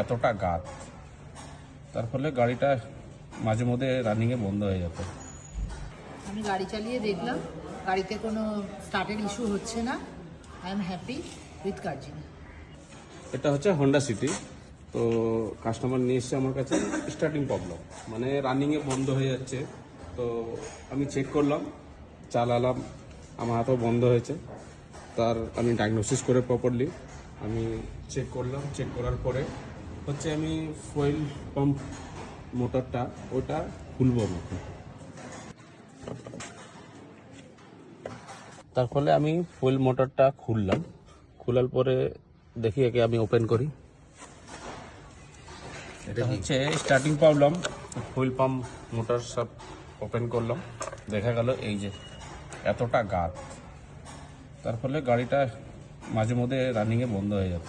এতটা গাদ, তার ফলে গাড়িটা মাঝে মধ্যে রানিংয়ে বন্ধ হয়ে যেত। আমি গাড়ি চালিয়ে দেখলাম গাড়িতে কোনো স্টার্টের ইস্যু হচ্ছে না। আই এম হ্যাপি উইথ কার্জিন। এটা হচ্ছে হন্ডা সিটি। তো কাস্টমার নিয়ে এসছে আমার কাছে, স্টার্টিং প্রবলেম, মানে রানিংয়ে বন্ধ হয়ে যাচ্ছে। তো আমি চেক করলাম, চালালাম, আমার হাতেও বন্ধ হয়েছে। তার আমি ডায়াগনোসিস করে প্রপারলি আমি চেক করলাম। চেক করার পরে হচ্ছে আমি ফুয়েল পাম্প মোটরটা ওটা খুলবো আমাকে। তার ফলে আমি ফুয়েল মোটরটা খুললাম। খোলার পরে দেখি একে আমি ওপেন করি। এটা হচ্ছে starting problem. Fuel pump motor সব ওপেন করলাম, দেখা গেল এই যে এতটা গাদ, তার ফলে গাড়িটা মাঝে মধ্যে রানিংয়ে বন্ধ হয়ে যেত।